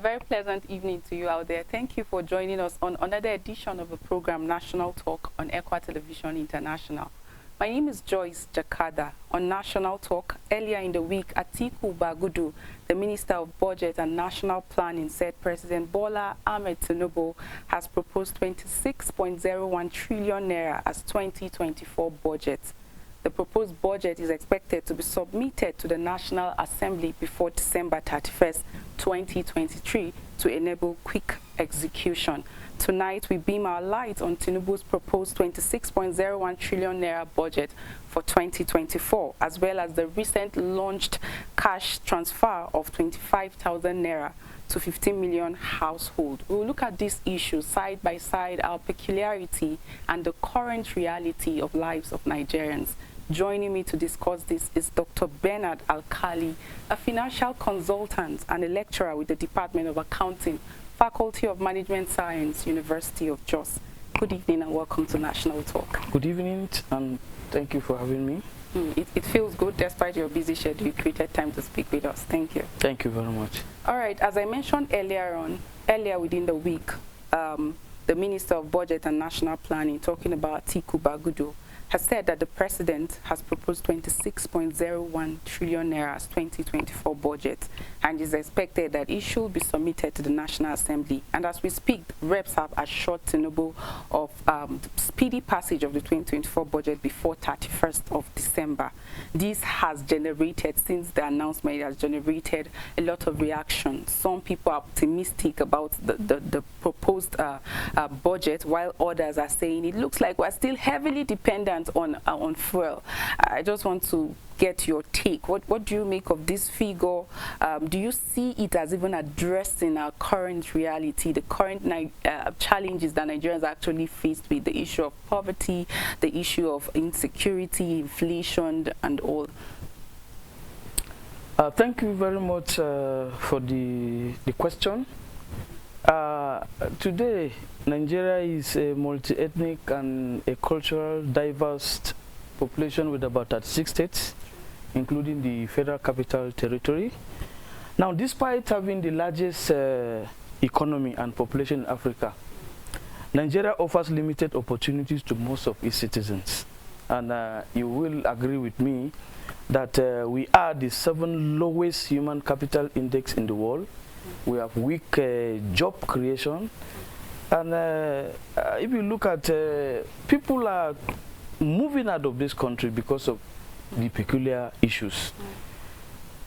very pleasant evening to you out there. Thank you for joining us on another edition of the program National Talk on ECWA Television International. My name is Joyce Jakada. On National Talk, earlier in the week, Atiku Bagudu, the Minister of Budget and National Planning, said President Bola Ahmed Tinubu has proposed 26.01 trillion naira as 2024 budget. The proposed budget is expected to be submitted to the National Assembly before December 31st, 2023 to enable quick execution. Tonight, we beam our light on Tinubu's proposed 26.01 trillion naira budget for 2024, as well as the recent launched cash transfer of 25,000 naira to 15 million households. We will look at these issues side by side, our peculiarity and the current reality of lives of Nigerians. Joining me to discuss this is Dr. Bernard Alkali, a financial consultant and a lecturer with the Department of Accounting, Faculty of Management Science, University of Jos. Good evening and welcome to National Talk. Good evening and thank you for having me. It feels good despite your busy schedule. You created time to speak with us. Thank you. Thank you very much. All right, as I mentioned earlier within the week, the Minister of Budget and National Planning, talking about Atiku Bagudu, has said that the President has proposed 26.01 trillion naira as 2024 budget, and is expected that it should be submitted to the National Assembly. And as we speak, reps have assured Tinubu of speedy passage of the 2024 budget before 31st of December. This has generated, since the announcement, it has generated a lot of reaction. Some people are optimistic about the proposed budget, while others are saying it looks like we're still heavily dependent on fuel. I just want to get your take. What do you make of this figure? Do you see it as even addressing our current reality, the current challenges that Nigerians are actually faced with, the issue of poverty, the issue of insecurity, inflation, and all? Thank you very much for the question. Today, Nigeria is a multi-ethnic and a cultural diverse population with about 36 states, including the Federal Capital Territory. Now, despite having the largest economy and population in Africa, Nigeria offers limited opportunities to most of its citizens. And you will agree with me that we are the 7th lowest human capital index in the world. We have weak job creation, and if you look at people are moving out of this country because of the peculiar issues.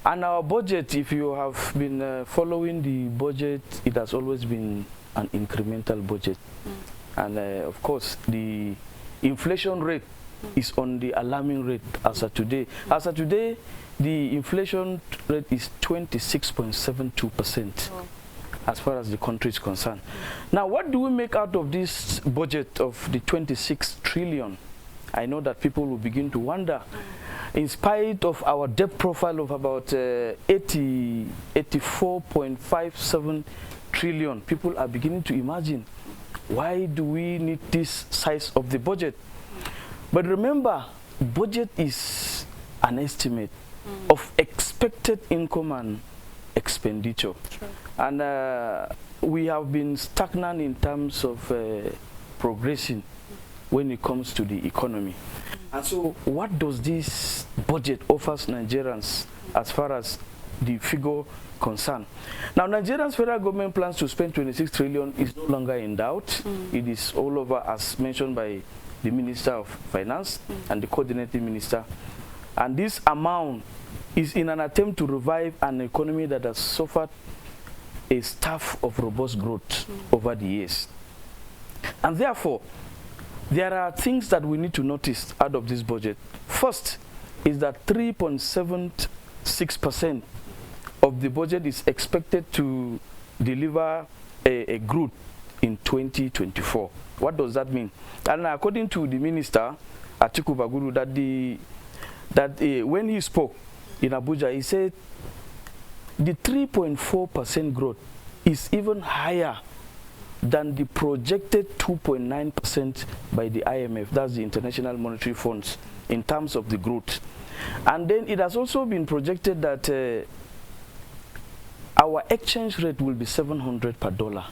And our budget, if you have been following the budget, it has always been an incremental budget. And of course, the inflation rate is on the alarming rate as of today. As of today, the inflation rate is 26.72% as far as the country is concerned. Now, what do we make out of this budget of the 26 trillion? I know that people will begin to wonder. In spite of our debt profile of about 84.57 trillion, people are beginning to imagine, why do we need this size of the budget? But remember, budget is an estimate of expected income and expenditure. Sure. And we have been stagnant in terms of progressing when it comes to the economy. And so what does this budget offers Nigerians as far as the figure concerned? Now, Nigeria's federal government plans to spend 26 trillion is no longer in doubt. It is all over, as mentioned by the Minister of Finance and the coordinating minister. And this amount is in an attempt to revive an economy that has suffered a staff of robust growth over the years. And therefore, there are things that we need to notice out of this budget. First is that 3.76% of the budget is expected to deliver a growth in 2024. What does that mean? And according to the minister, Atiku Bagudu, that when he spoke in Abuja, he said the 3.4% growth is even higher than the projected 2.9% by the IMF, that's the International Monetary Funds, in terms of the growth. And then it has also been projected that our exchange rate will be 700 per dollar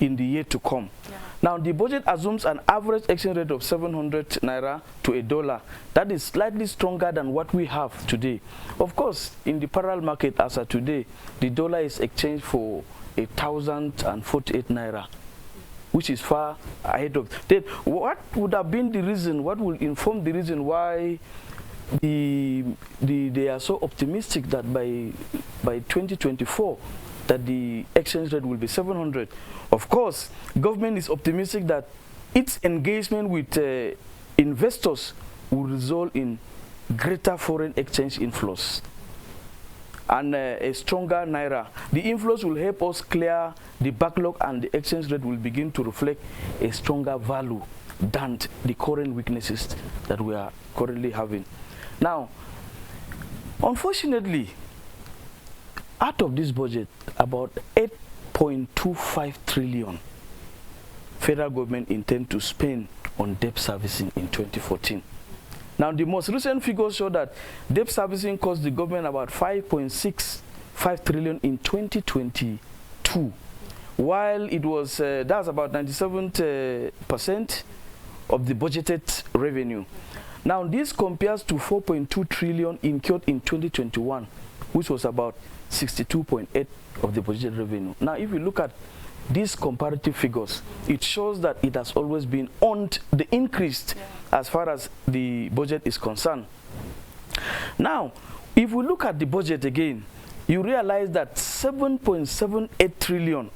in the year to come. Yeah. Now, the budget assumes an average exchange rate of 700 naira to a dollar. That is slightly stronger than what we have today. Of course, in the parallel market as of today, the dollar is exchanged for 1,048 naira, which is far ahead of. Then, what would have been the reason? What will inform the reason why they are so optimistic that by 2024 that the exchange rate will be 700? Of course, government is optimistic that its engagement with investors will result in greater foreign exchange inflows and a stronger naira. The inflows will help us clear the backlog, and the exchange rate will begin to reflect a stronger value than the current weaknesses that we are currently having. Now, unfortunately, out of this budget, about 8.25 trillion federal government intend to spend on debt servicing in 2014. Now, the most recent figures show that debt servicing cost the government about 5.65 trillion in 2022, while it was that's about 97% of the budgeted revenue. Now, this compares to 4.2 trillion incurred in 2021, which was about 62.8 of the budgeted revenue. Now, if you look at these comparative figures, it shows that it has always been on the increased as far as the budget is concerned. Now, if we look at the budget again, you realize that 7.78 trillion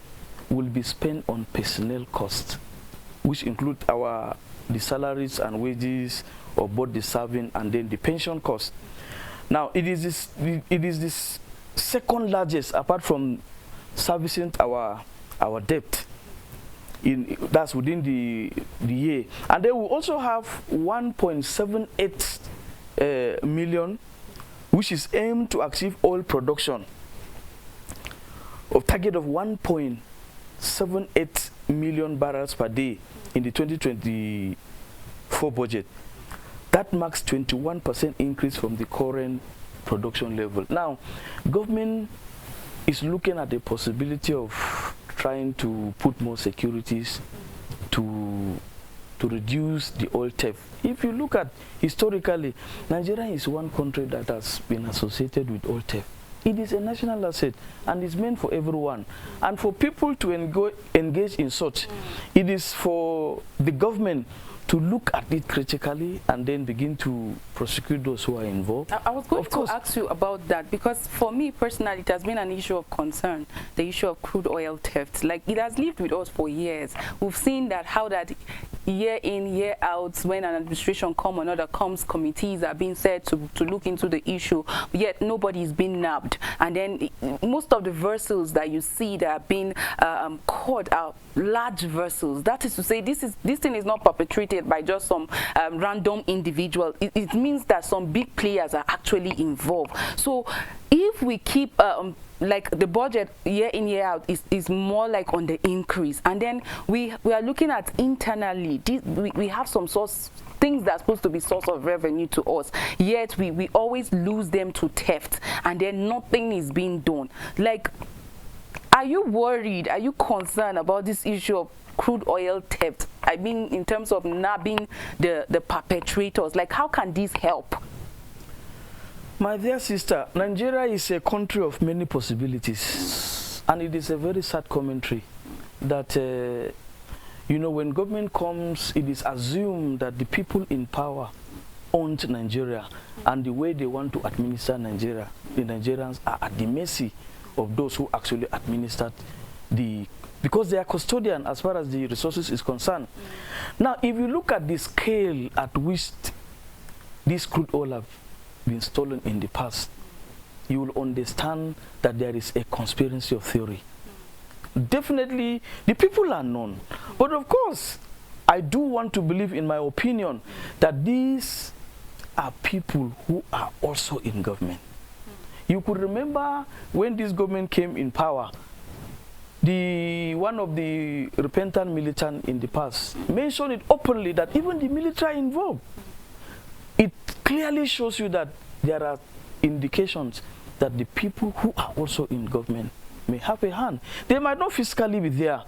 will be spent on personnel costs, which include the salaries and wages of both the serving and then the pension cost. Now, it is this second largest apart from servicing our debt. That's within the year. And then we also have 1.78 million, which is aimed to achieve oil production of target of 1.78 million barrels per day in the 2024 budget. That marks 21% increase from the current production level. Now, government is looking at the possibility of trying to put more securities to reduce the oil theft. If you look at historically, Nigeria is one country that has been associated with oil theft. It is a national asset and it's meant for everyone. And for people to engage in such, it is for the government to look at it critically and then begin to prosecute those who are involved. I was going to ask you about that, because for me personally, it has been an issue of concern, the issue of crude oil theft. Like, it has lived with us for years. We've seen that how that year in, year out, when an administration comes, another comes, committees are being said to look into the issue, yet nobody is being nabbed. And then most of the vessels that you see that are being caught are large vessels. That is to say, this thing is not perpetrated by just some random individual. It means that some big players are actually involved. So if we keep like the budget year in, year out is more like on the increase, and then we are looking at internally, we have some things that are supposed to be source of revenue to us, yet we always lose them to theft, and then nothing is being done. Like, are you worried, are you concerned about this issue of crude oil theft? I mean, in terms of nabbing the perpetrators, like, how can this help? My dear sister, Nigeria is a country of many possibilities, and it is a very sad commentary that you know, when government comes, it is assumed that the people in power own Nigeria, and the way they want to administer Nigeria, the Nigerians are at the mercy of those who actually administered because they are custodian as far as the resources is concerned. Now, if you look at the scale at which this crude oil have been stolen in the past, you will understand that there is a conspiracy of theory. Definitely, the people are known. But of course, I do want to believe, in my opinion, that these are people who are also in government. You could remember when this government came in power, one of the repentant militant in the past mentioned it openly that even the military are involved. It clearly shows you that there are indications that the people who are also in government may have a hand. They might not physically be there,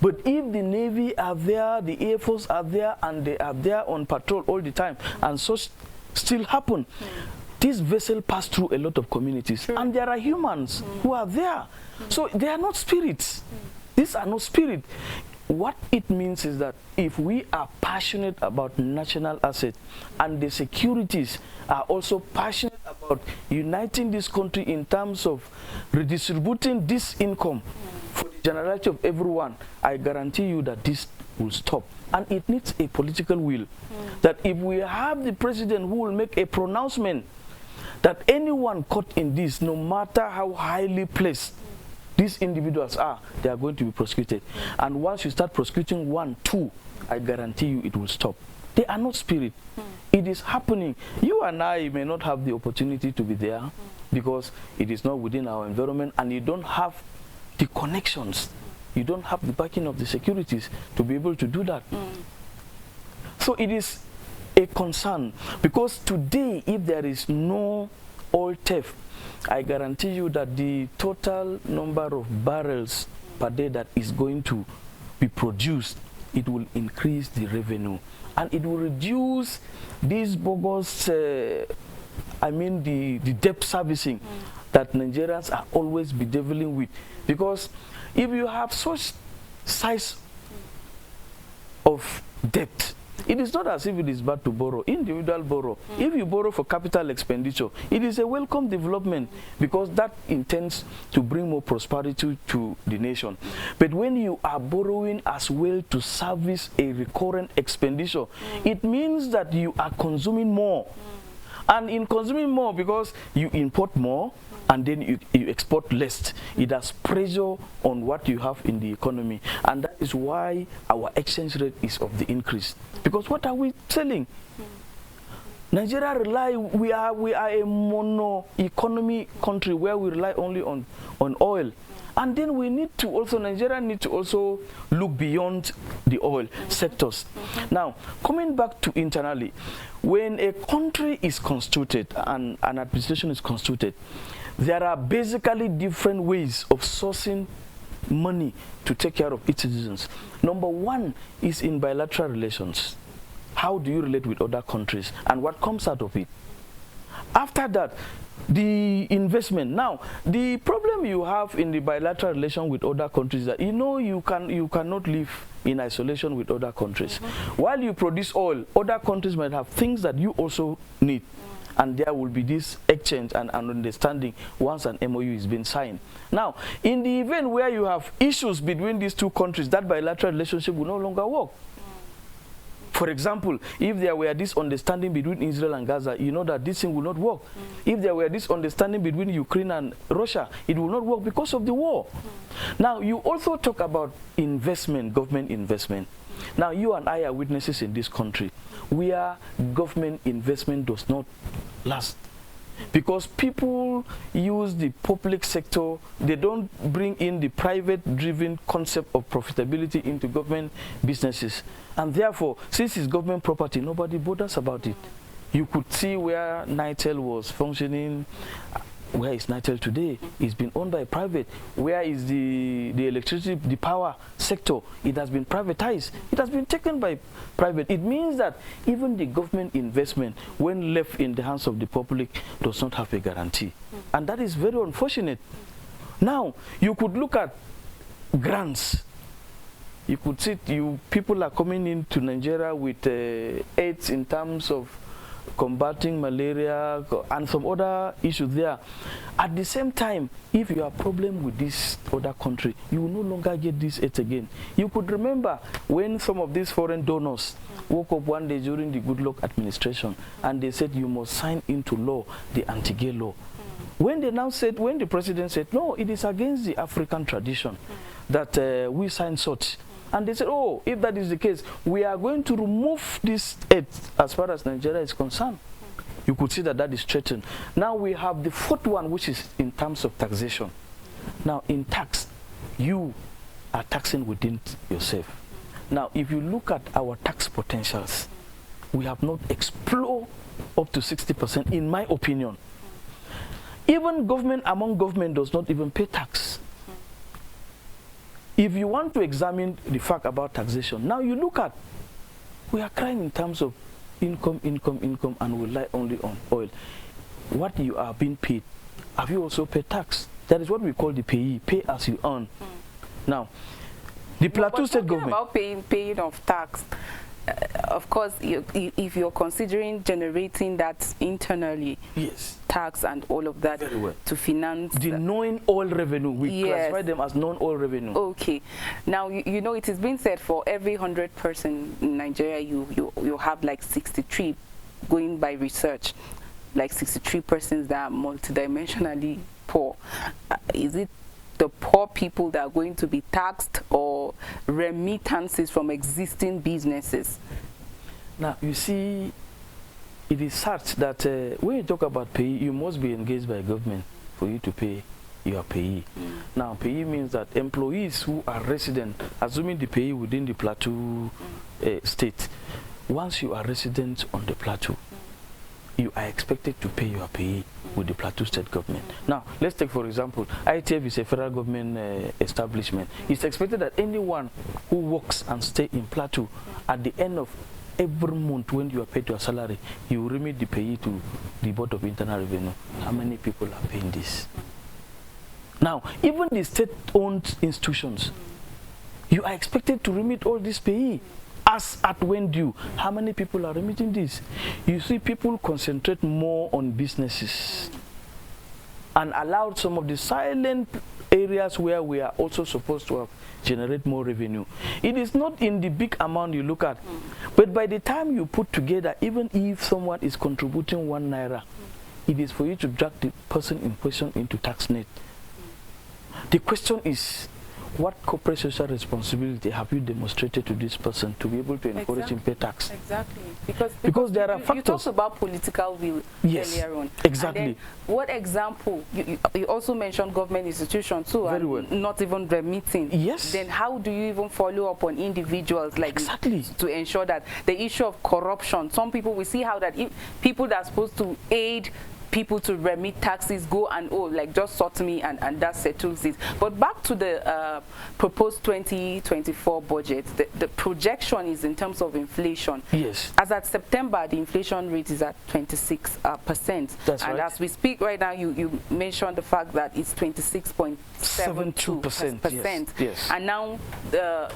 but if the Navy are there, the Air Force are there, and they are there on patrol all the time, and such still happen, this vessel pass through a lot of communities, and there are humans who are there. So they are not spirits. These are not spirits. What it means is that if we are passionate about national assets, and the securities are also passionate about uniting this country in terms of redistributing this income for the generality of everyone, I guarantee you that this will stop. And it needs a political will. That if we have the president who will make a pronouncement that anyone caught in this, no matter how highly placed these individuals are, they are going to be prosecuted. And once you start prosecuting 1, 2, I guarantee you it will stop. They are not spirit. It is happening. You and I may not have the opportunity to be there because it is not within our environment, and you don't have the connections. You don't have the backing of the securities to be able to do that. So it is a concern, because today, if there is no oil theft, I guarantee you that the total number of barrels per day that is going to be produced, it will increase the revenue, and it will reduce these bogus, the debt servicing that Nigerians are always bedeviling with. Because if you have such size of debt, it is not as if it is bad to borrow, individual borrow. If you borrow for capital expenditure, it is a welcome development, because that intends to bring more prosperity to the nation. But when you are borrowing as well to service a recurrent expenditure, it means that you are consuming more. And in consuming more, because you import more, and then you export less, it has pressure on what you have in the economy. And that is why our exchange rate is of the increase. Because what are we selling? Nigeria we are a mono economy country where we rely only on oil. And then we need to also, Nigeria need to also look beyond the oil sectors. Now, coming back to internally, when a country is constituted and an administration is constituted, there are basically different ways of sourcing money to take care of its citizens. Number one is in bilateral relations. How do you relate with other countries, and what comes out of it? After that, the investment. Now, the problem you have in the bilateral relation with other countries is that you cannot live in isolation with other countries. While you produce oil, other countries might have things that you also need. And there will be this exchange and understanding once an MOU is being signed. Now, in the event where you have issues between these two countries, that bilateral relationship will no longer work. For example, if there were this understanding between Israel and Gaza, you know that this thing will not work. If there were this understanding between Ukraine and Russia, it will not work because of the war. Now, you also talk about investment, government investment. Now, you and I are witnesses in this country where government investment does not last. Because people use the public sector, they don't bring in the private-driven concept of profitability into government businesses. And therefore, since it's government property, nobody bothers about it. You could see where Nitel was functioning. Where is Nitel today? It's been owned by private. Where is the electricity, the power sector? It has been privatized. It has been taken by private. It means that even the government investment, when left in the hands of the public, does not have a guarantee. And that is very unfortunate. Now, you could look at grants. You could see people are coming into Nigeria with aids in terms of combating malaria and some other issues there. At the same time, if you have a problem with this other country, you will no longer get this aid again. You could remember when some of these foreign donors woke up one day during the Goodluck administration and they said you must sign into law the anti-gay law. When the president said, no, it is against the African tradition that we sign such. And they said, oh, if that is the case, we are going to remove this aid as far as Nigeria is concerned. You could see that that is threatened. Now we have the fourth one, which is in terms of taxation. Now in tax, you are taxing within yourself. Now if you look at our tax potentials, we have not explored up to 60%, in my opinion. Even government among government does not even pay tax. If you want to examine the fact about taxation, now you look at, we are crying in terms of income, and we rely only on oil. What you are being paid, have you also paid tax? That is what we call the payee, pay as you earn. Now, the Plateau State government... about paying of tax, of course, if you're considering generating that internally, yes, tax and all of that to finance the non-oil revenue, we classify them as non-oil revenue. Okay, now you know it has been said for every 100 person in Nigeria, you have like 63, going by research, like 63 persons that are multidimensionally poor. Is it the poor people that are going to be taxed, or remittances from existing businesses? Now, you see, it is such that when you talk about payee, you must be engaged by government for you to pay your payee. Now, payee means that employees who are resident, assuming the payee within the Plateau state, once you are resident on the Plateau, you are expected to pay your payee with the Plateau State government. Now, let's take for example, ITF is a federal government establishment. It's expected that anyone who works and stay in Plateau, at the end of every month when you are paid your salary, you remit the payee to the Board of Internal Revenue. How many people are paying this? Now, even the state-owned institutions, you are expected to remit all this payee as at when due. How many people are remitting this? You see, people concentrate more on businesses and allow some of the silent areas where we are also supposed to generate more revenue. It is not in the big amount you look at, but by the time you put together, even if someone is contributing 1 naira, it is for you to drag the person in question into tax net. The question is, what corporate social responsibility have you demonstrated to this person to be able to encourage him pay tax? Exactly. Because there are factors. You talked about political will earlier on. Exactly. And then what example, you also mentioned government institutions too, very well, not even remitting. Yes. Then how do you even follow up on individuals like exactly to ensure that the issue of corruption, some people, we see how that if people that are supposed to aid people to remit taxes go and like just sort me and that settles it. But back to the proposed 2024 budget, the projection is in terms of inflation. Yes. As at September, the inflation rate is at 26%. That's and right. As we speak right now, you mentioned the fact that it's 26.72%. Yes. And now the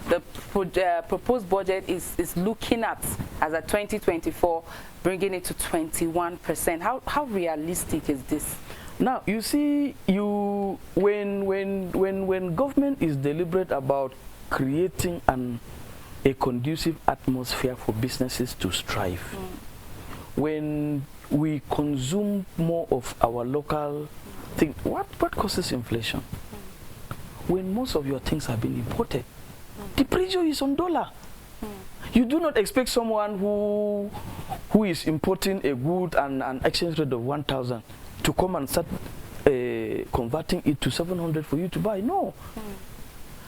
proposed budget is looking at, as at 2024, bringing it to 21%. How realistic is this? Now, you see, when government is deliberate about creating a conducive atmosphere for businesses to strive, when we consume more of our local thing, what causes inflation? When most of your things have been imported, the pressure is on dollar. You do not expect someone who is importing a good and an exchange rate of 1,000 to come and start converting it to 700 for you to buy. No.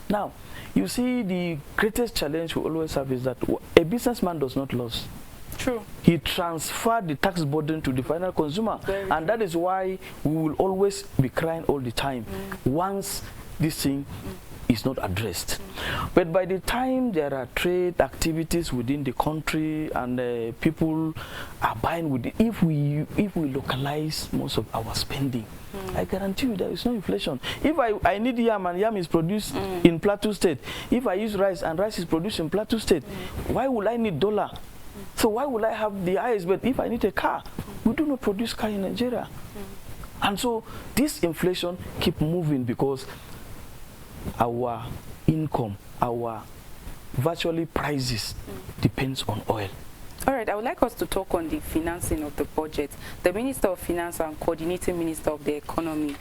Now, you see, the greatest challenge we always have is that a businessman does not lose. True. He transferred the tax burden to the final consumer. And that is why we will always be crying all the time once this thing is not addressed. But by the time there are trade activities within the country and people are buying with it, if we localize most of our spending, I guarantee you there is no inflation. If I need yam and yam is produced in Plateau State, if I use rice and rice is produced in Plateau State, why will I need dollar? So why will I have the highest? But if I need a car, we do not produce car in Nigeria. And so this inflation keep moving because our income, our virtually prices depends on oil. All right, I would like us to talk on the financing of the budget. The Minister of Finance and Coordinating Minister of the Economy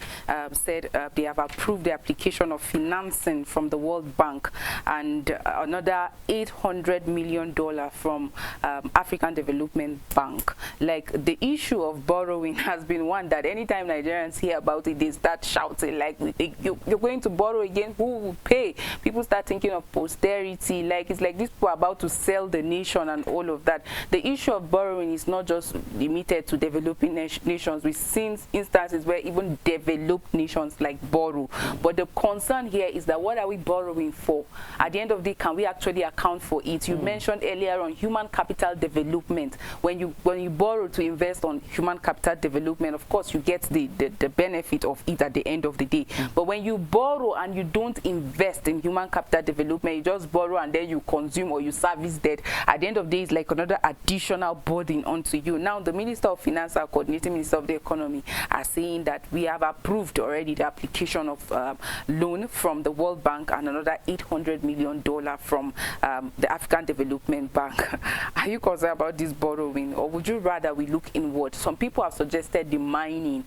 said they have approved the application of financing from the World Bank and another $800 million from African Development Bank. Like, the issue of borrowing has been one that anytime Nigerians hear about it, they start shouting, like, you're going to borrow again, who will pay? People start thinking of posterity, like it's like these people are about to sell the nation and all of that. the issue of borrowing is not just limited to developing nations. We've seen instances where even developed nations like borrow. But the concern here is that what are we borrowing for? At the end of the day, can we actually account for it? You mentioned earlier on human capital development. When you borrow to invest on human capital development, of course you get the benefit of it at the end of the day. But when you borrow and you don't invest in human capital development, you just borrow and then you consume or you service debt, at the end of the day it's like another additional burden onto you. Now the Minister of Finance and Coordinating Minister of the Economy are saying that we have approved already the application of loan from the World Bank and another $800 million from the African Development Bank. Are you concerned about this borrowing, or would you rather we look inward? Some people have suggested the mining,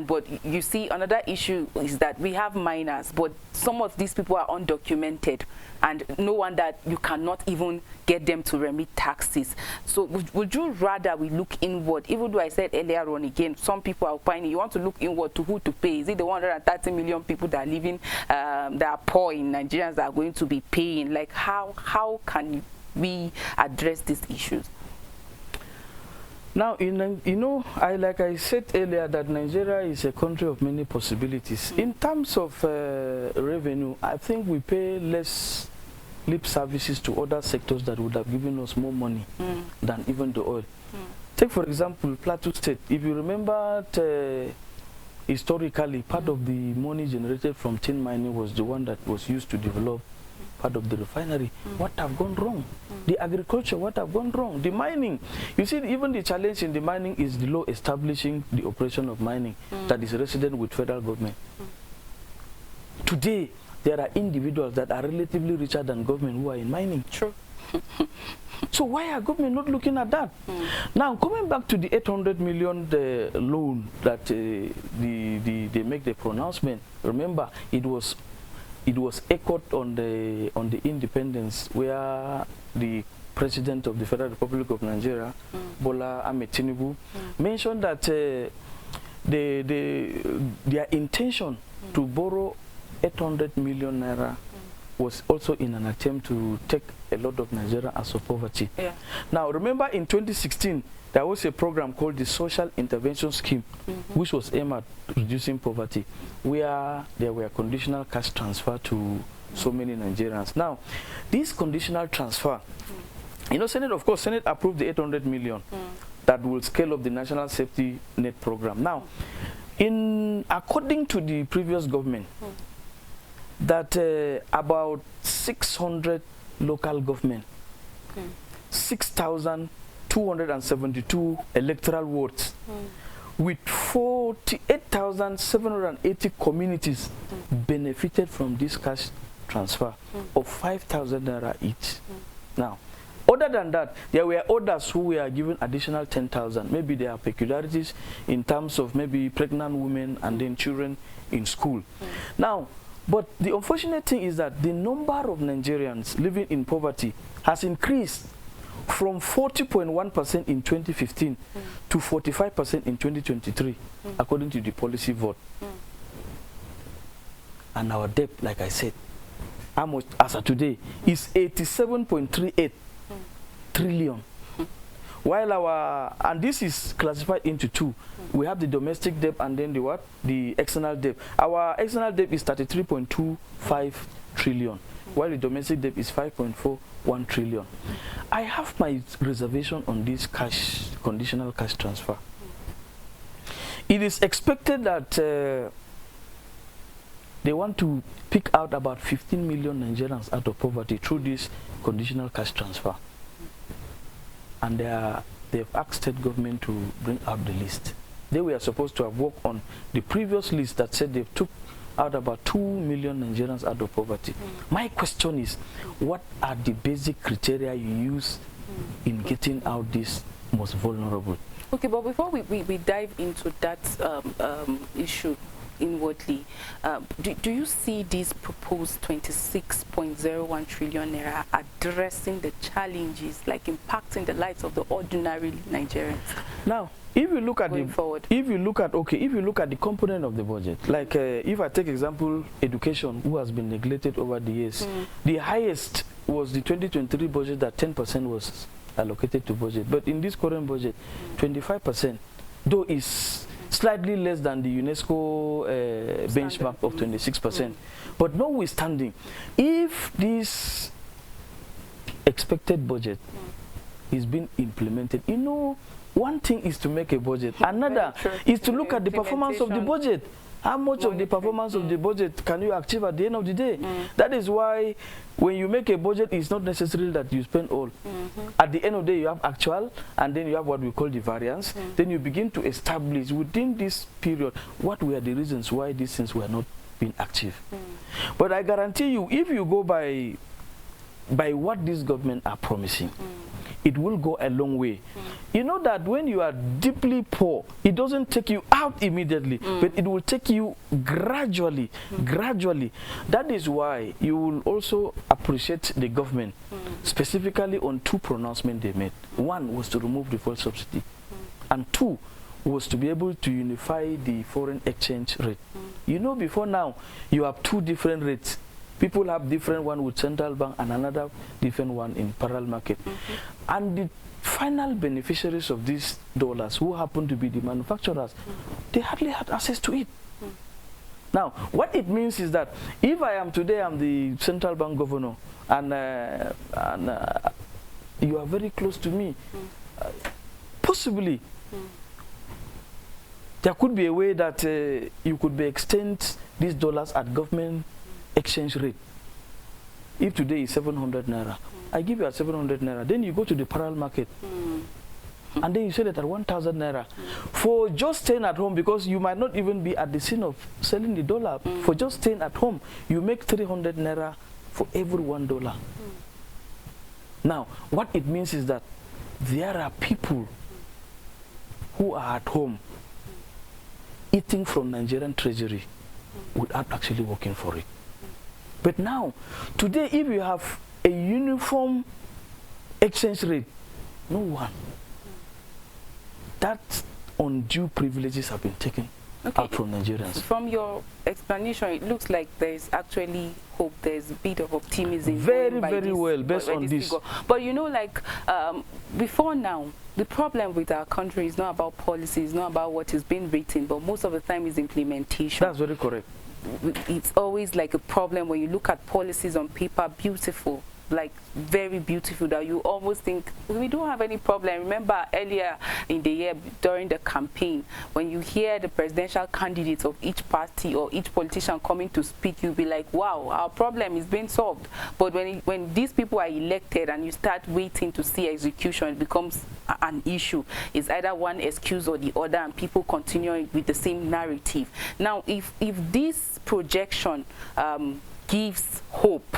but you see another issue is that we have miners, but some of these people are undocumented, and no wonder you cannot even get them to remit taxes. So would you rather we look inward? Even though I said earlier on again, some people are opining, you want to look inward to who to pay. Is it the 130 million people that are living, that are poor in Nigerians that are going to be paying? Like how can we address these issues? Now, like I said earlier, that Nigeria is a country of many possibilities. In terms of revenue, I think we pay less lip services to other sectors that would have given us more money than even the oil. Take, for example, Plateau State. If you remember, historically, part of the money generated from tin mining was the one that was used to develop part of the refinery. What have gone wrong? The agriculture, what have gone wrong? The mining. You see, even the challenge in the mining is the law establishing the operation of mining that is resident with federal government. Today, there are individuals that are relatively richer than government who are in mining. True. So why are government not looking at that? Now, coming back to the 800 million loan that they make the pronouncement, remember, it was echoed on the independence, where the President of the Federal Republic of Nigeria, Bola Ahmed Tinubu, mentioned that their intention to borrow 800 million naira was also in an attempt to take a lot of Nigeria out of poverty. Now, remember in 2016, there was a program called the Social Intervention Scheme, which was aimed at reducing poverty, where there were conditional cash transfer to so many Nigerians. Now, this conditional transfer, Senate approved the 800 million that will scale up the National Safety Net program. Now, according to the previous government, that about 600 local government, 6,272 electoral wards, with 48,780 communities benefited from this cash transfer of 5,000 naira each. Now, other than that, there were others who were given additional 10,000. Maybe there are peculiarities in terms of maybe pregnant women and then children in school. Now, but the unfortunate thing is that the number of Nigerians living in poverty has increased from 40.1% in 2015 to 45% in 2023, according to the policy vote. And our debt, like I said, as of today, is 87.38 trillion. While and this is classified into two. We have the domestic debt and then the external debt. Our external debt is 33.25 trillion, while the domestic debt is 5.41 trillion. I have my reservation on this conditional cash transfer. It is expected that they want to pick out about 15 million Nigerians out of poverty through this conditional cash transfer. And they've asked state government to bring out the list. They were supposed to have worked on the previous list that said they took out about 2 million Nigerians out of poverty. My question is, what are the basic criteria you use in getting out these most vulnerable? Okay, but before we dive into that issue inwardly, do you see this proposed 26.01 trillion naira addressing the challenges, like impacting the lives of the ordinary Nigerians? Now, if you look at if you look at the component of the budget, like if I take example education, who has been neglected over the years, the highest was the 2023 budget, that 10% was allocated to budget. But in this current budget, 25%, though is slightly less than the UNESCO benchmark of 26%. But notwithstanding, if this expected budget is being implemented, you know, one thing is to make a budget, another is to look at the performance of the budget. How much of the performance of the budget can you achieve at the end of the day? That is why when you make a budget, it's not necessary that you spend all. At the end of the day, you have actual, and then you have what we call the variance. Then you begin to establish within this period what were the reasons why these things were not being achieved. But I guarantee you, if you go by what this government are promising, it will go a long way. You know that when you are deeply poor, it doesn't take you out immediately, but it will take you gradually, gradually. That is why you will also appreciate the government, specifically on two pronouncements they made. One was to remove the fuel subsidy, and two was to be able to unify the foreign exchange rate. You know, before now, you have two different rates. People have different one with central bank and another different one in parallel market. And the final beneficiaries of these dollars, who happen to be the manufacturers, they hardly had access to it. Now, what it means is that if I am today, I'm the central bank governor, and you are very close to me, possibly there could be a way that you could be extend these dollars at government exchange rate. If today is 700 naira, I give you at 700 naira, then you go to the parallel market, and then you sell it at 1,000 naira. For just staying at home, because you might not even be at the scene of selling the dollar, for just staying at home, you make 300 naira for every $1. Now, what it means is that there are people who are at home eating from Nigerian treasury without actually working for it. But now, today, if you have a uniform exchange rate, no one. That undue privileges have been taken out from Nigerians. From your explanation, it looks like there's actually hope. There's a bit of optimism. Very, very well, based on this. But you know, like, before now, the problem with our country is not about policy, it's not about what is being written, but most of the time is implementation. That's very correct. It's always like a problem when you look at policies on paper, beautiful, like very beautiful, that you almost think we don't have any problem. Remember earlier in the year during the campaign, when you hear the presidential candidates of each party or each politician coming to speak, you'll be like, wow, our problem is being solved. But when these people are elected and you start waiting to see execution, it becomes an issue. It's either one excuse or the other, and people continue with the same narrative. Now, if this projection gives hope,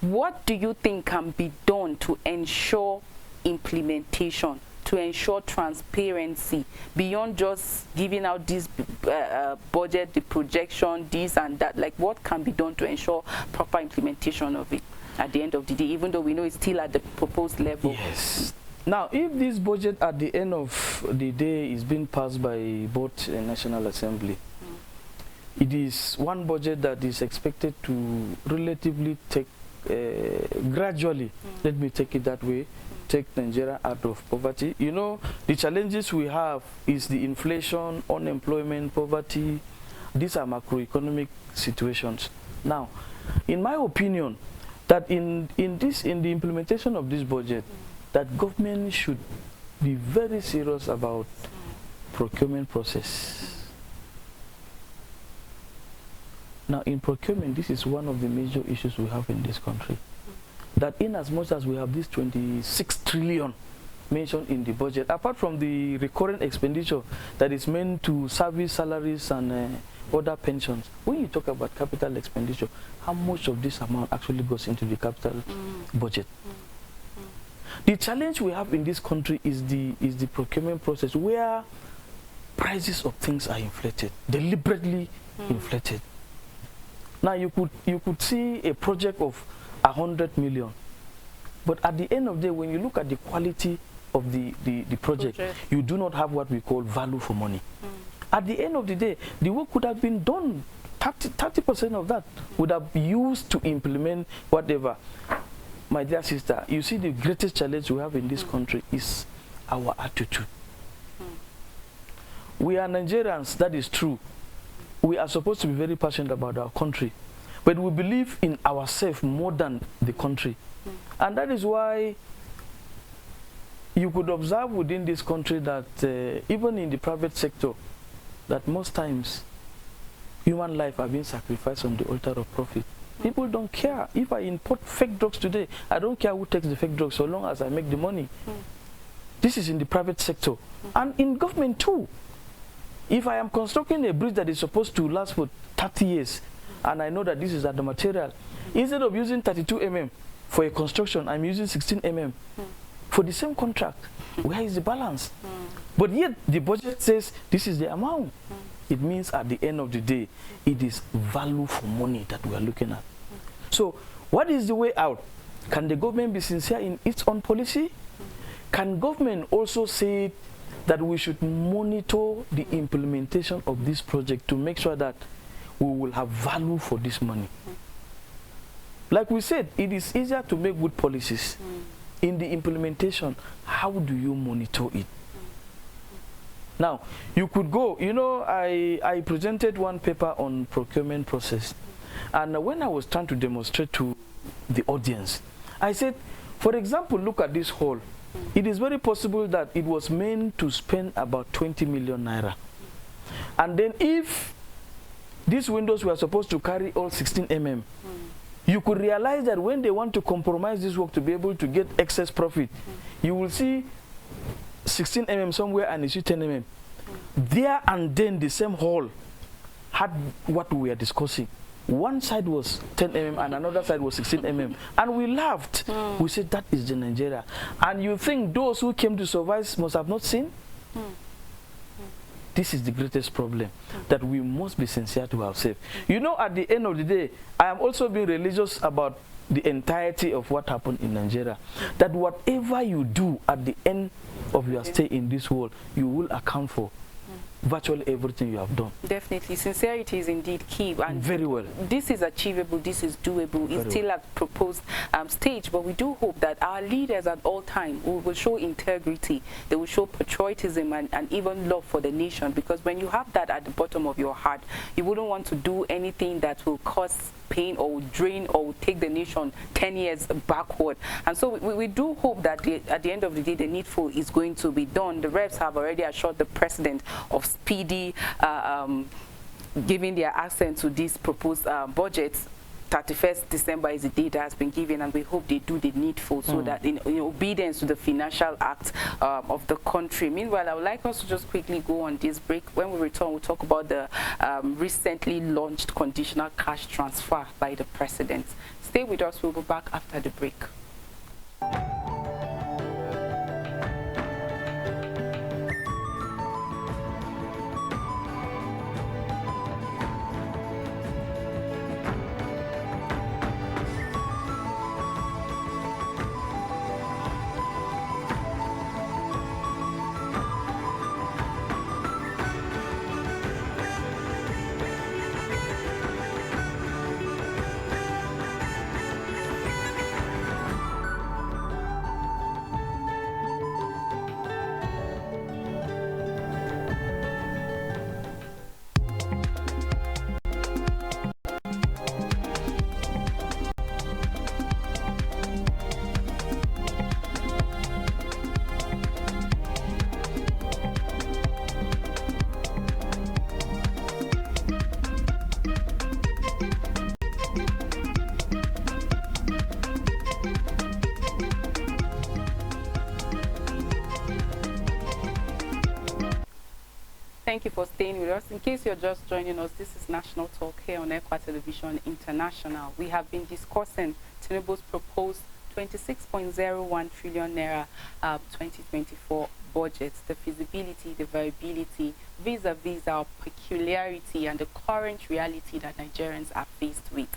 what do you think can be done to ensure implementation, to ensure transparency, beyond just giving out this budget, the projection, this and that? Like, what can be done to ensure proper implementation of it at the end of the day, even though we know it's still at the proposed level? Yes. Now, if this budget at the end of the day is being passed by both National Assembly, it is one budget that is expected to relatively take gradually, let me take it that way, take Nigeria out of poverty. You know, the challenges we have is the inflation, unemployment, poverty. These are macroeconomic situations. Now, in my opinion, that in the implementation of this budget, that government should be very serious about procurement process. Now, in procurement, this is one of the major issues we have in this country. That in as much as we have this 26 trillion mentioned in the budget, apart from the recurrent expenditure that is meant to service salaries and other pensions, when you talk about capital expenditure, how much of this amount actually goes into the capital budget? The challenge we have in this country is the procurement process, where prices of things are inflated, deliberately inflated. Now, you could see a project of 100 million, but at the end of the day, when you look at the quality of the project, you do not have what we call value for money. At the end of the day, the work could have been done, 30% of that would have used to implement whatever. my dear sister, you see the greatest challenge we have in this country is our attitude. We are Nigerians, that is true. We are supposed to be very passionate about our country, but we believe in ourselves more than the country. And that is why you could observe within this country that even in the private sector, that most times human life are being sacrificed on the altar of profit. People don't care. If I import fake drugs today, I don't care who takes the fake drugs so long as I make the money. This is in the private sector. And in government too. If I am constructing a bridge that is supposed to last for 30 years, and I know that this is at the material, instead of using 32 mm for a construction, I'm using 16 mm for the same contract. Where is the balance? But yet the budget says this is the amount. It means at the end of the day, it is value for money that we are looking at. So what is the way out? Can the government be sincere in its own policy? Can government also say that we should monitor the implementation of this project to make sure that we will have value for this money? Like we said, it is easier to make good policies. In the implementation, how do you monitor it? Now, you could go, you know, I presented one paper on procurement process. And when I was trying to demonstrate to the audience, I said, for example, look at this hall. It is very possible that it was meant to spend about 20 million naira. And then if these windows were supposed to carry all 16 mm, you could realize that when they want to compromise this work to be able to get excess profit, you will see 16 mm somewhere and you see 10 mm. There and then the same hall had what we are discussing. One side was 10 mm and another side was 16 mm. And we laughed. We said that is the Nigeria. And you think those who came to survive must have not seen? This is the greatest problem, that we must be sincere to ourselves. You know, at the end of the day, I am also being religious about the entirety of what happened in Nigeria. That whatever you do at the end of your stay in this world, you will account for virtually everything you have done. Definitely. Sincerity is indeed key. And very well. This is achievable, this is doable. It's still at proposed stage, but we do hope that our leaders at all times will show integrity, they will show patriotism and even love for the nation, because when you have that at the bottom of your heart, you wouldn't want to do anything that will cause pain or drain or take the nation 10 years backward. And so we do hope that at the end of the day, the needful is going to be done. The reps have already assured the president of speedy giving their assent to these proposed budgets. 31st December is the date that has been given, and we hope they do the needful so that in obedience to the financial act of the country. Meanwhile, I would like us to just quickly go on this break. When we return, we'll talk about the recently launched conditional cash transfer by the president. Stay with us. We'll be back after the break. Thank you for staying with us. In case you're just joining us, this is National Talk here on ECWA Television International. We have been discussing Tinubu's proposed 26.01 trillion naira 2024 budget, the feasibility, the viability, vis-a-vis our peculiarity and the current reality that Nigerians are faced with.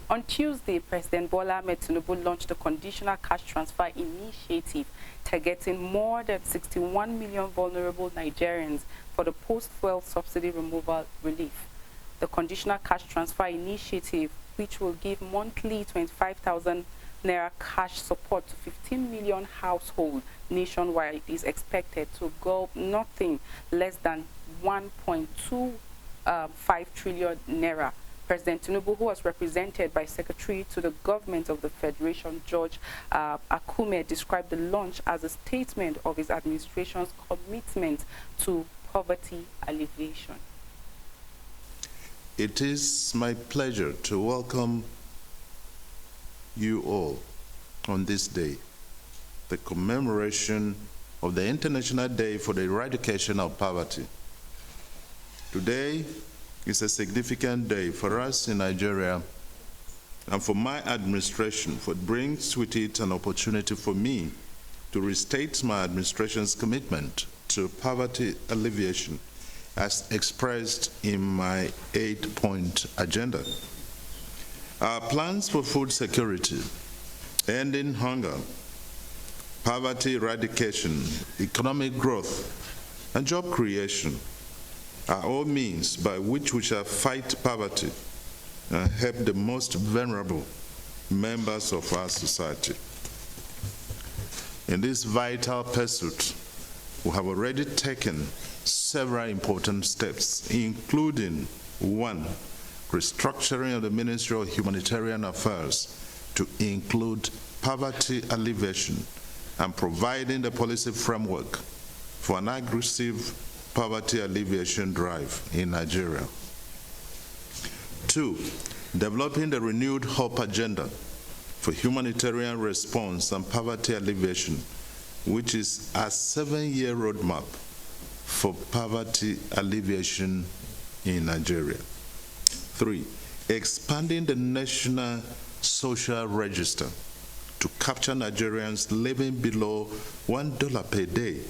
On Tuesday, President Bola Ahmed Tinubu launched a conditional cash transfer initiative targeting more than 61 million vulnerable Nigerians for the post-fuel subsidy removal relief. The conditional cash transfer initiative, which will give monthly 25,000 naira cash support to 15 million households nationwide is expected to go nothing less than 1.25 trillion naira. President Tinubu, who was represented by Secretary to the Government of the Federation, George Akume, described the launch as a statement of his administration's commitment to poverty alleviation. It is my pleasure to welcome you all on this day, the commemoration of the International Day for the Eradication of Poverty. Today is a significant day for us in Nigeria and for my administration, for it brings with it an opportunity for me to restate my administration's commitment to poverty alleviation as expressed in my 8-point agenda. Our plans for food security, ending hunger, poverty eradication, economic growth, and job creation are all means by which we shall fight poverty and help the most vulnerable members of our society. In this vital pursuit, we have already taken several important steps, including 1, restructuring of the Ministry of Humanitarian Affairs to include poverty alleviation and providing the policy framework for an aggressive poverty alleviation drive in Nigeria. 2, developing the renewed hope agenda for humanitarian response and poverty alleviation, which is a 7-year roadmap for poverty alleviation in Nigeria. 3, expanding the National Social Register to capture Nigerians living below $1 per day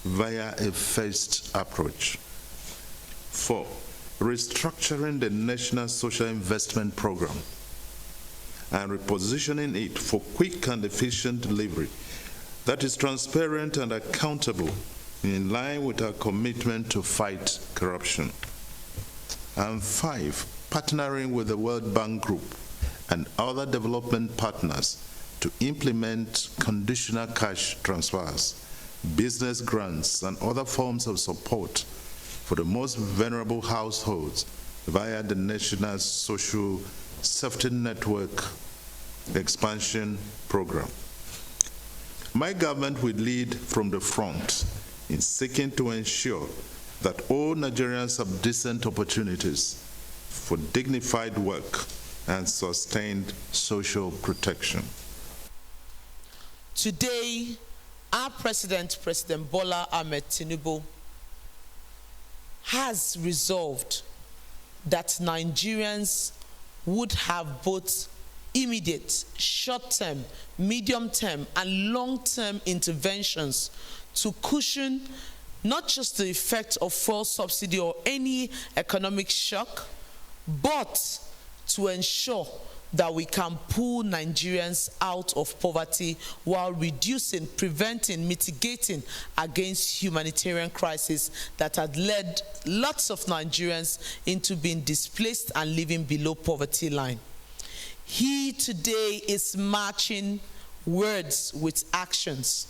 via a phased approach. 4, restructuring the National Social Investment Program and repositioning it for quick and efficient delivery that is transparent and accountable in line with our commitment to fight corruption. And 5, partnering with the World Bank Group and other development partners to implement conditional cash transfers, business grants, and other forms of support for the most vulnerable households via the National Social Safety Network Expansion Program. My government will lead from the front in seeking to ensure that all Nigerians have decent opportunities for dignified work and sustained social protection. Today, our President Bola Ahmed Tinubu, has resolved that Nigerians would have both immediate, short-term, medium-term, and long-term interventions to cushion not just the effect of fuel subsidy or any economic shock, but to ensure that we can pull Nigerians out of poverty while reducing, preventing, mitigating against humanitarian crisis that had led lots of Nigerians into being displaced and living below poverty line. He today is matching words with actions.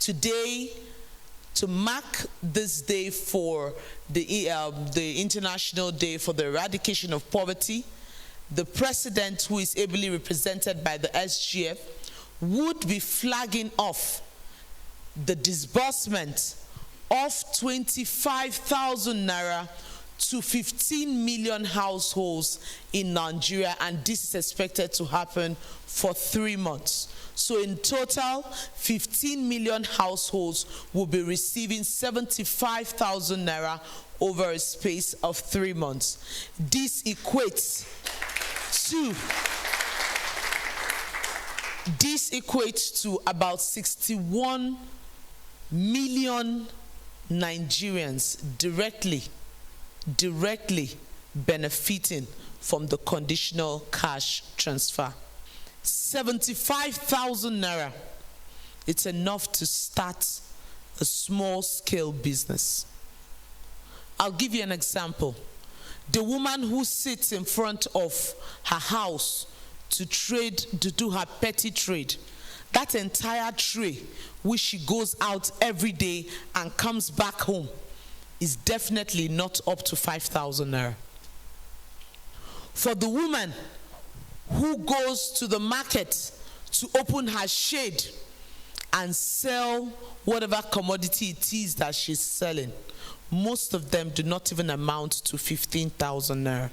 Today, to mark this day for the International Day for the Eradication of Poverty, the President, who is ably represented by the SGF, would be flagging off the disbursement of 25,000 naira to 15 million households in Nigeria, and this is expected to happen for 3 months. So in total, 15 million households will be receiving 75,000 naira over a space of 3 months. This equates to about 61 million Nigerians directly benefiting from the conditional cash transfer. 75,000 naira, it's enough to start a small-scale business. I'll give you an example. The woman who sits in front of her house to trade, to do her petty trade. That entire tray, which she goes out every day and comes back home, is definitely not up to 5,000 naira. For the woman who goes to the market to open her shade and sell whatever commodity it is that she's selling, most of them do not even amount to 15,000 naira.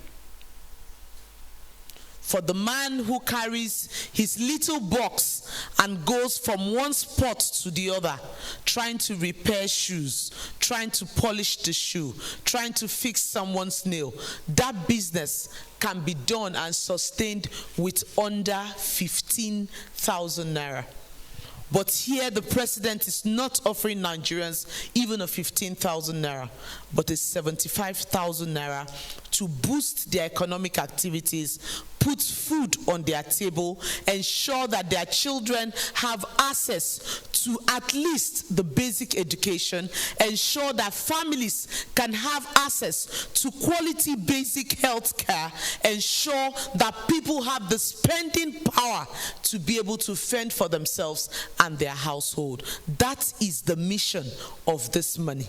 For the man who carries his little box and goes from one spot to the other, trying to repair shoes, trying to polish the shoe, trying to fix someone's nail, that business can be done and sustained with under 15,000 naira. But here the president is not offering Nigerians even a 15,000 naira, but a 75,000 naira to boost their economic activities, put food on their table, ensure that their children have access to at least the basic education, ensure that families can have access to quality basic health care, ensure that people have the spending power to be able to fend for themselves and their household. That is the mission of this money.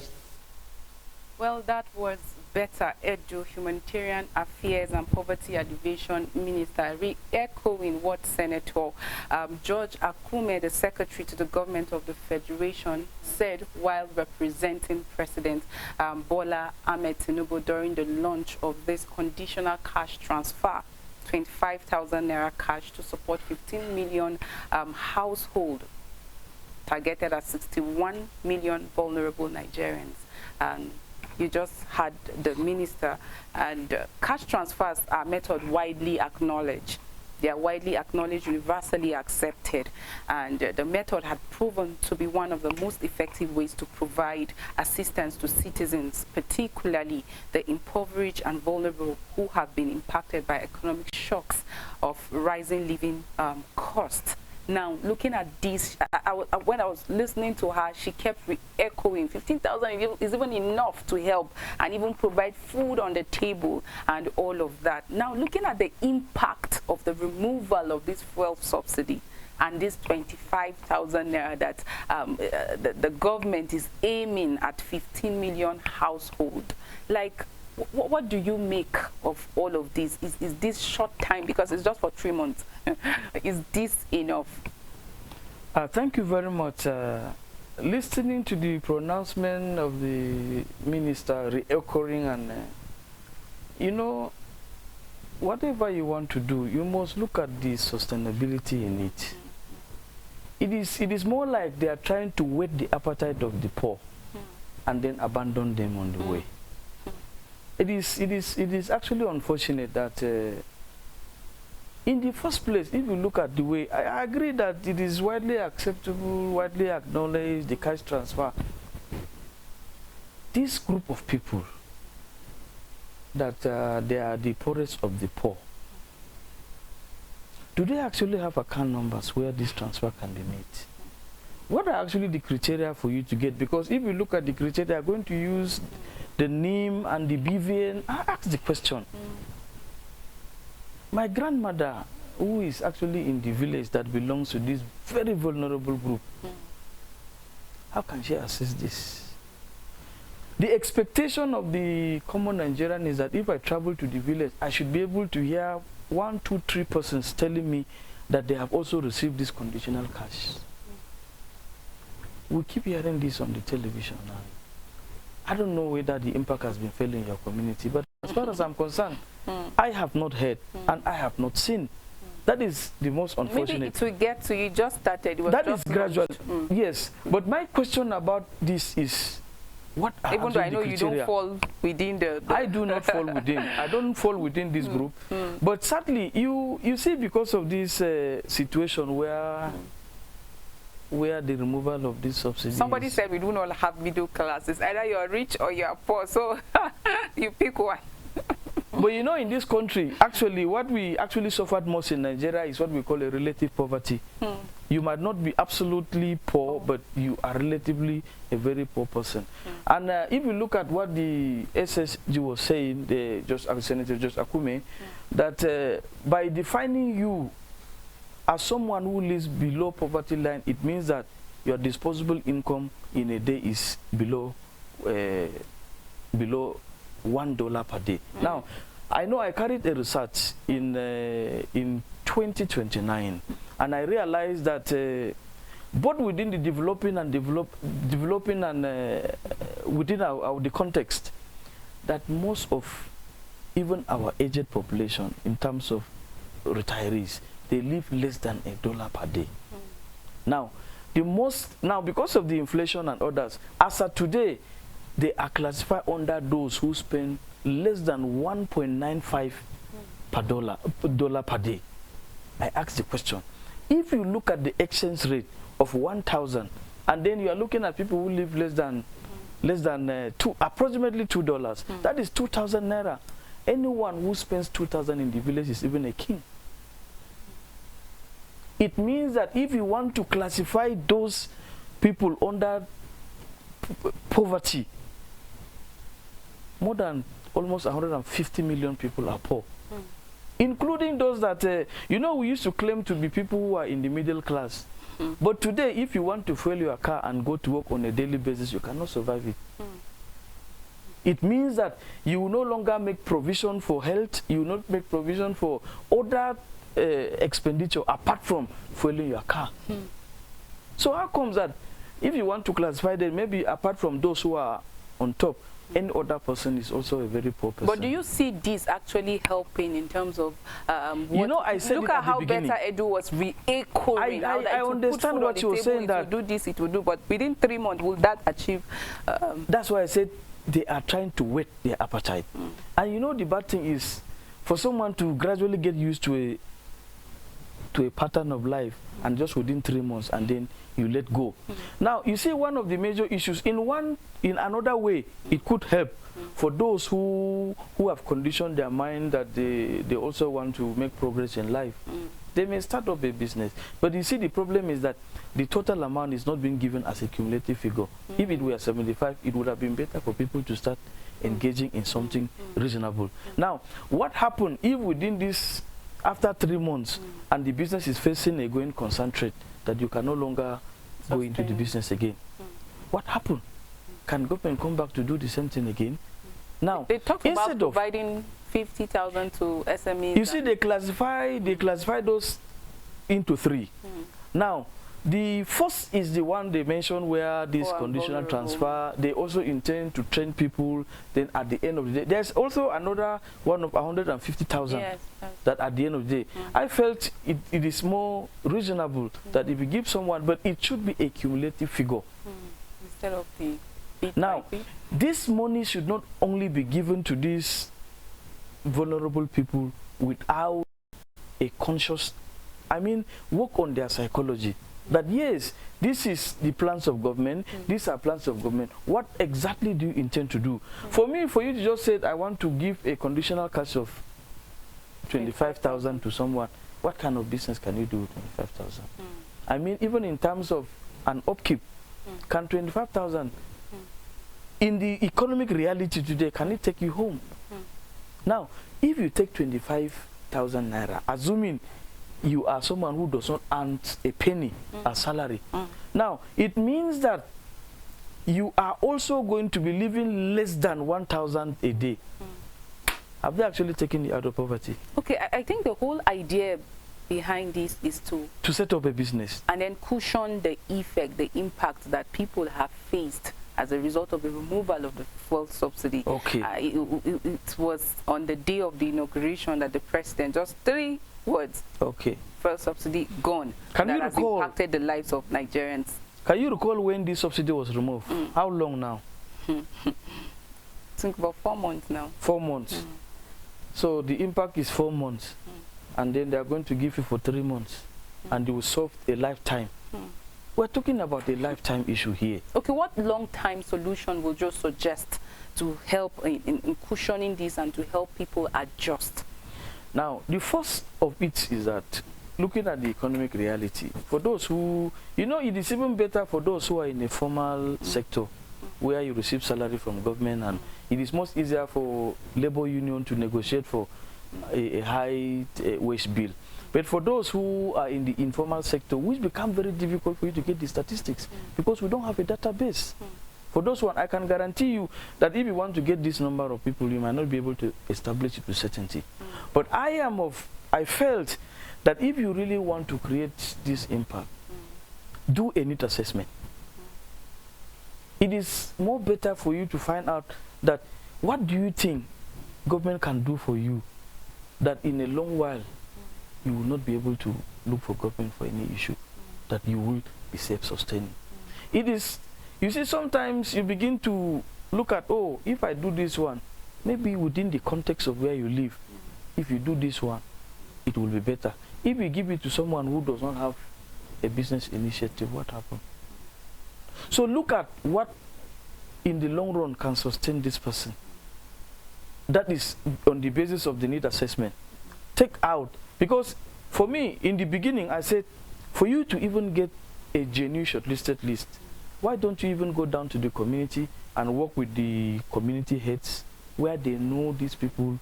Well, that was Better Edu, Humanitarian Affairs and Poverty Alleviation Minister, re-echoing what Senator George Akume, the Secretary to the Government of the Federation, said while representing President Bola Ahmed Tinubu during the launch of this conditional cash transfer, 25,000 naira cash to support 15 million household, targeted at 61 million vulnerable Nigerians. You just had the minister, and cash transfers are a method widely acknowledged. They are widely acknowledged, universally accepted, and the method had proven to be one of the most effective ways to provide assistance to citizens, particularly the impoverished and vulnerable who have been impacted by economic shocks of rising living costs. Now, looking at this, when I was listening to her, she kept re-echoing 15,000 is even enough to help and even provide food on the table and all of that. Now, looking at the impact of the removal of this fuel subsidy and this 25,000 naira that the government is aiming at 15 million households, like, what do you make of all of this? Is this short time, because it's just for 3 months? Is this enough? Thank you very much. Listening to the pronouncement of the minister re-echoing, and you know, whatever you want to do, you must look at the sustainability in it. It is more like they are trying to whet the appetite of the poor and then abandon them on the way. It is actually unfortunate that in the first place, if you look at the way, I agree that it is widely acceptable, widely acknowledged, the cash transfer. This group of people, that they are the poorest of the poor, do they actually have account numbers where this transfer can be made? What are actually the criteria for you to get? Because if you look at the criteria, they are going to use the NIM and the BVN. I ask the question. My grandmother, who is actually in the village that belongs to this very vulnerable group, how can she access this? The expectation of the common Nigerian is that if I travel to the village, I should be able to hear 1, 2, 3 persons telling me that they have also received this conditional cash. We keep hearing this on the television now. I don't know whether the impact has been felt in your community, but as far as I'm concerned, I have not heard and I have not seen. That is the most unfortunate. Maybe it will get to you, just started. That is gradual, yes. But my question about this is, what are even though I know you don't fall within the I do not fall within. I don't fall within this group. But sadly, you see, because of this situation where the removal of these subsidies. Somebody said we do not have middle classes. Either you're rich or you're poor. So you pick one. But you know, in this country, actually, what we actually suffered most in Nigeria is what we call a relative poverty. You might not be absolutely poor, but you are relatively a very poor person. And if you look at what the SSG was saying, Senator Just Akume, that by defining you as someone who lives below poverty line, it means that your disposable income in a day is below $1 per day. Now, I know I carried a research in 2029, and I realized that both within the developing and within the context, that most of even our aged population, in terms of retirees, they live less than $1 per day. Now, because of the inflation and others, as of today, they are classified under those who spend less than 1.95 dollar per day. I asked the question, if you look at the exchange rate of 1,000, and then you are looking at people who live less than approximately $2, that is 2,000 naira. Anyone who spends 2,000 in the village is even a king. It means that if you want to classify those people under poverty, more than almost 150 million people are poor, including those that, you know, we used to claim to be people who are in the middle class. But today, if you want to fuel your car and go to work on a daily basis, you cannot survive it. It means that you will no longer make provision for health, you will not make provision for other expenditure apart from fueling your car. So how comes that if you want to classify them, maybe apart from those who are on top, any other person is also a very poor person? But do you see this actually helping in terms of you know, I said look at how Better Edu was re-echoing. I understand what you were saying, that it will do this, it will do, but within 3 months, will that achieve? That's why I said they are trying to whet their appetite. And you know, the bad thing is, for someone to gradually get used to a pattern of life, and just within 3 months, and then you let go. Now, you see, one of the major issues, in another way, it could help for those who have conditioned their mind that they also want to make progress in life. They may start up a business, but you see, the problem is that the total amount is not being given as a cumulative figure. If it were 75, it would have been better for people to start engaging in something reasonable. Now, what happened if within this, after 3 months, and the business is facing a going concentrate, that you can no longer go into the business again? What happened? Can government come back to do the same thing again? Now, they talk about providing 50,000 to SMEs. You see, they classify those into 3. Now, the first is the one they mentioned where this conditional transfer, they also intend to train people. Then at the end of the day, there's also another one of 150,000 that at the end of the day, I felt it is more reasonable that if you give someone, but it should be a cumulative figure. Instead of the now, this money should not only be given to these vulnerable people without a conscious, work on their psychology. That yes, this is the plans of government, these are plans of government. What exactly do you intend to do? For me, for you to just say, I want to give a conditional cash of 25,000 to someone, what kind of business can you do with 25,000? Even in terms of an upkeep, can 25,000, in the economic reality today, can it take you home? Now, if you take 25,000 naira, assuming you are someone who does not earn a penny as salary. Now, it means that you are also going to be living less than 1,000 a day. Have they actually taken you out of poverty? Okay, I think the whole idea behind this is to set up a business. And then cushion the effect, the impact that people have faced as a result of the removal of the fuel subsidy. Okay. It was on the day of the inauguration that the president, just 3 words. Okay. Fuel subsidy gone. Can that you has recall, impacted the lives of Nigerians. Can you recall when this subsidy was removed? How long now? I think about 4 months now. 4 months. So the impact is 4 months. And then they are going to give you for 3 months. And you will solve a lifetime. We're talking about a lifetime issue here. Okay, what long-time solution would you suggest to help in cushioning this and to help people adjust? Now, the first of it is that looking at the economic reality, for those who, you know, it is even better for those who are in a formal sector where you receive salary from government, and it is much easier for labor union to negotiate for a high wage bill. But for those who are in the informal sector, which become very difficult for you to get the statistics because we don't have a database. For those one, I can guarantee you that if you want to get this number of people, you might not be able to establish it with certainty. But I felt that if you really want to create this impact, do a need assessment. It is more better for you to find out that what do you think government can do for you, that in a long while you will not be able to look for government for any issue, that you will be self-sustaining. It is, you see, sometimes you begin to look at, oh, if I do this one, maybe within the context of where you live, if you do this one, it will be better. If you give it to someone who does not have a business initiative, what happens? So look at what in the long run can sustain this person. That is on the basis of the need assessment. Take out, because for me, in the beginning, I said, for you to even get a genuine shortlisted list, why don't you even go down to the community and work with the community heads where they know these people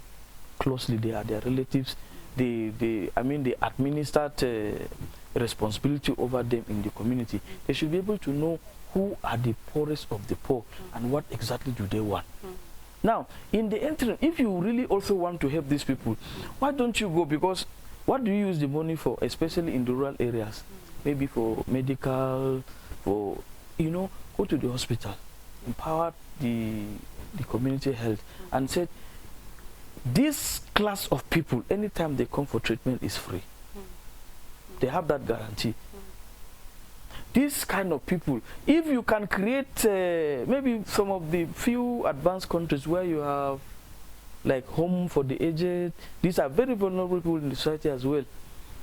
closely, they are their relatives, they administered responsibility over them in the community. They should be able to know who are the poorest of the poor and what exactly do they want. Now, in the interim, if you really also want to help these people, why don't you go? Because what do you use the money for, especially in the rural areas? Maybe for medical, for, you know, go to the hospital, empower the community health, and said, this class of people, anytime they come for treatment, is free. They have that guarantee. This kind of people, if you can create maybe some of the few advanced countries where you have like home for the aged, these are very vulnerable people in the society as well,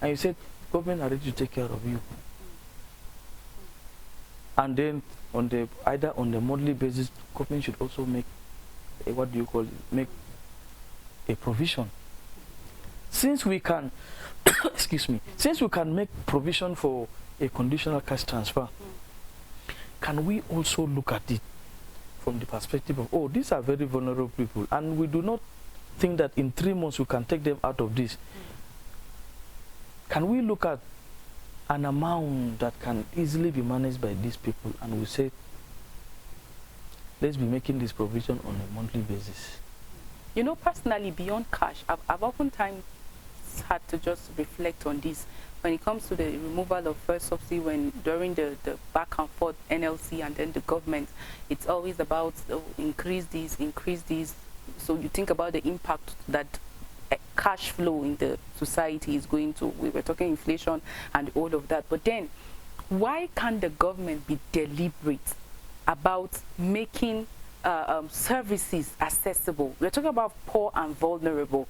and you said government are ready to take care of you, and then on the either on the monthly basis, government should also make a, what do you call it, make a provision. Since we can excuse me, since we can make provision for a conditional cash transfer, can we also look at it from the perspective of, oh, these are very vulnerable people, and we do not think that in 3 months we can take them out of this. Can we look at an amount that can easily be managed by these people, and we say, let's be making this provision on a monthly basis? You know, personally, beyond cash, I've oftentimes had to just reflect on this. When it comes to the removal of first subsidy, when during the back and forth NLC and then the government, it's always about increase this. So you think about the impact that cash flow in the society is going to. We were talking inflation and all of that. But then, why can't the government be deliberate about making services accessible? We're talking about poor and vulnerable.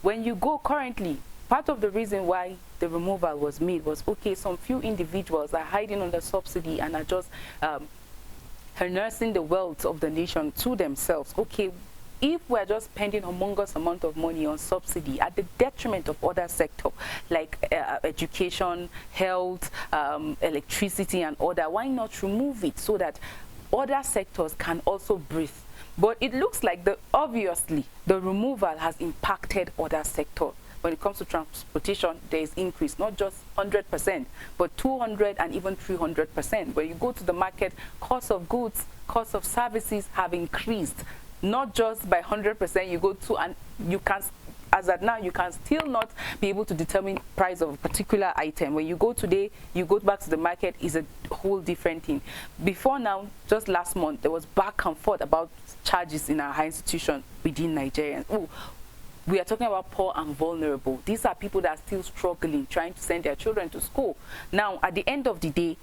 When you go currently, part of the reason why the removal was made was, okay, some few individuals are hiding under subsidy and are just harnessing the wealth of the nation to themselves. Okay, if we're just spending a humongous amount of money on subsidy at the detriment of other sectors like education, health, electricity and other, why not remove it so that other sectors can also breathe? But it looks like obviously the removal has impacted other sectors. When it comes to transportation, there is increase, not just 100%, but 200 and even 300%. When you go to the market, cost of goods, cost of services have increased, not just by 100%. You go to, and you can, as at now, you can still not be able to determine price of a particular item. When you go today, you go back to the market, is a whole different thing. Before now, just last month, there was back and forth about charges in our higher institution within Nigerians. Ooh, we are talking about poor and vulnerable. These are people that are still struggling, trying to send their children to school. Now, at the end of the day,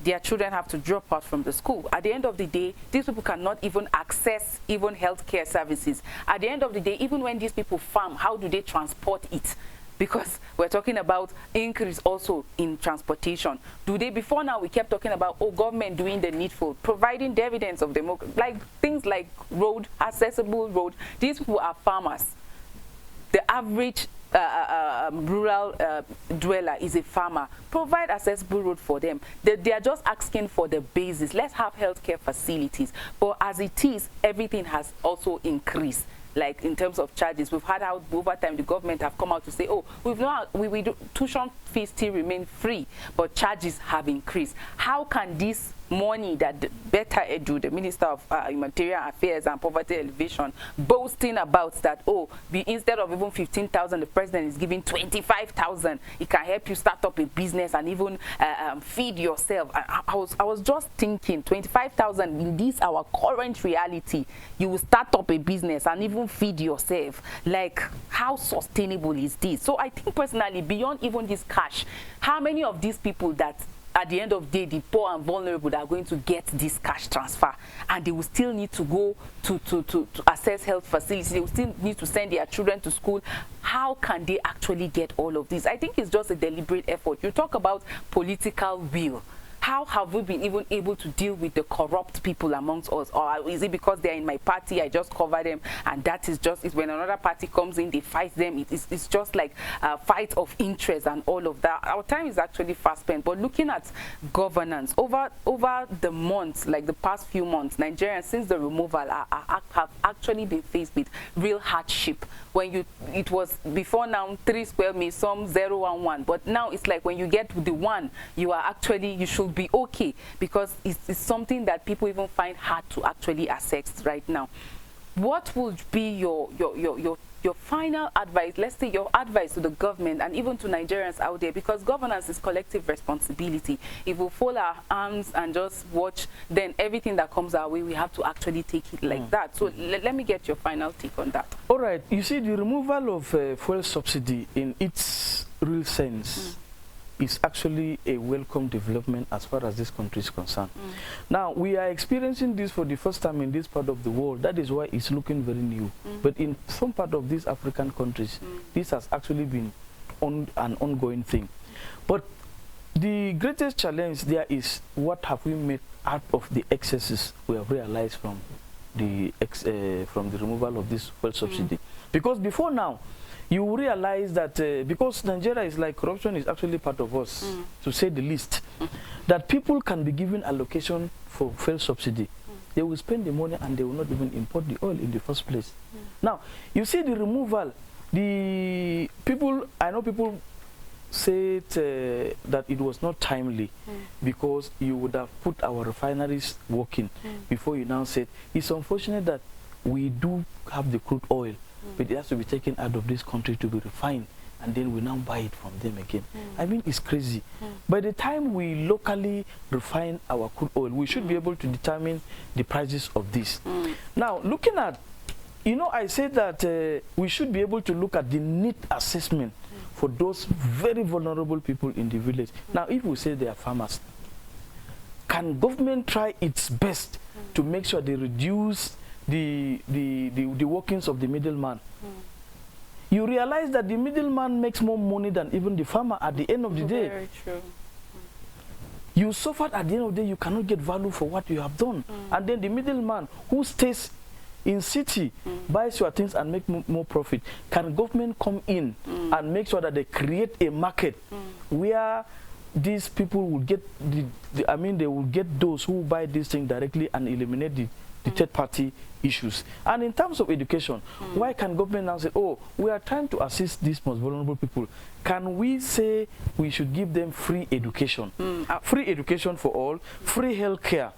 their children have to drop out from the school. At the end of the day, these people cannot even access even healthcare services. At the end of the day, even when these people farm, how do they transport it? because we're talking about increase also in transportation. Do they, before now we kept talking about, oh, government doing the needful, providing dividends of democracy, like things like road, accessible road. These people are farmers. The average rural dweller is a farmer. Provide accessible road for them. They are just asking for the basis. Let's have healthcare facilities. But as it is, everything has also increased. Like in terms of charges, we've had out over time the government have come out to say, oh, we do, tuition fees still remain free, but charges have increased. How can this money that Better Edu, the Minister of Humanitarian Affairs and Poverty Alleviation, boasting about that, oh, instead of even 15,000, the president is giving 25,000. It can help you start up a business and even feed yourself. I was just thinking, 25,000 in this our current reality, you will start up a business and even feed yourself. Like, how sustainable is this? So I think personally, beyond even this cash, how many of these people that at the end of the day, the poor and vulnerable are going to get this cash transfer, and they will still need to go to access health facilities. They will still need to send their children to school. How can they actually get all of this? I think it's just a deliberate effort. You talk about political will. How have we been even able to deal with the corrupt people amongst us? Or is it because they're in my party, I just cover them, and that is just, when another party comes in, they fight them? It's just like a fight of interest and all of that. Our time is actually fast spent. But looking at governance, over the months, like the past few months, Nigerians, since the removal, have actually been faced with real hardship. When it was before now 3 square meters, some 011, but now it's like when you get the one, you should be okay, because it's something that people even find hard to actually access right now. What would be your final advice, let's say your advice to the government and even to Nigerians out there, because governance is collective responsibility. If we fold our arms and just watch, then everything that comes our way, we have to actually take it like that. So let me get your final take on that. All right, you see, the removal of fuel subsidy in its real sense is actually a welcome development as far as this country is concerned. Now, we are experiencing this for the first time in this part of the world. That is why it's looking very new. But in some part of these African countries, this has actually been an ongoing thing. But the greatest challenge there is, what have we made out of the excesses we have realized from the removal of this fuel subsidy? Because before now, you realize that because Nigeria is like, corruption is actually part of us, to say the least, that people can be given allocation for fuel subsidy. They will spend the money and they will not even import the oil in the first place. Now, you see the removal, I know people say that it was not timely because you would have put our refineries working before you now said, it's unfortunate that we do have the crude oil, but it has to be taken out of this country to be refined, and then we now buy it from them again. I mean, it's crazy. By the time we locally refine our crude oil, we should be able to determine the prices of this. Now, looking at, I said that we should be able to look at the need assessment for those very vulnerable people in the village. Now, if we say they are farmers, can government try its best to make sure they reduce the workings of the middleman? You realize that the middleman makes more money than even the farmer at the end of the day. Very true. You suffered at the end of the day, you cannot get value for what you have done. And then the middleman who stays in city buys your things and make more profit. Can government come in and make sure that they create a market where these people will get they will get those who buy this thing directly and eliminate the third-party issues? And in terms of education, why can government now say, oh, we are trying to assist these most vulnerable people? Can we say we should give them free education? Free education for all, free health care.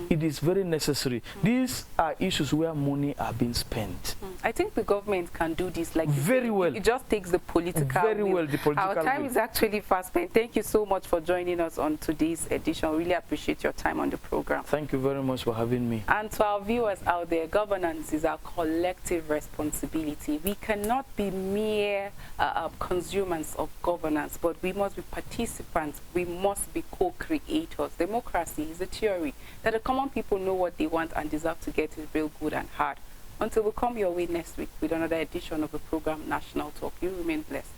It is very necessary. These are issues where money are being spent. I think the government can do this like very well. It just takes the political will. The political Our time is actually fast spent. Thank you so much for joining us on today's edition. Really appreciate your time on the program. Thank you very much for having me. And to our viewers out there, governance is our collective responsibility. We cannot be mere consumers of governance, but we must be participants. We must be co-creators. Democracy is a theory that the common people know what they want and deserve to get is real good and hard. Until we come your way next week with another edition of the program National Talk, you remain blessed.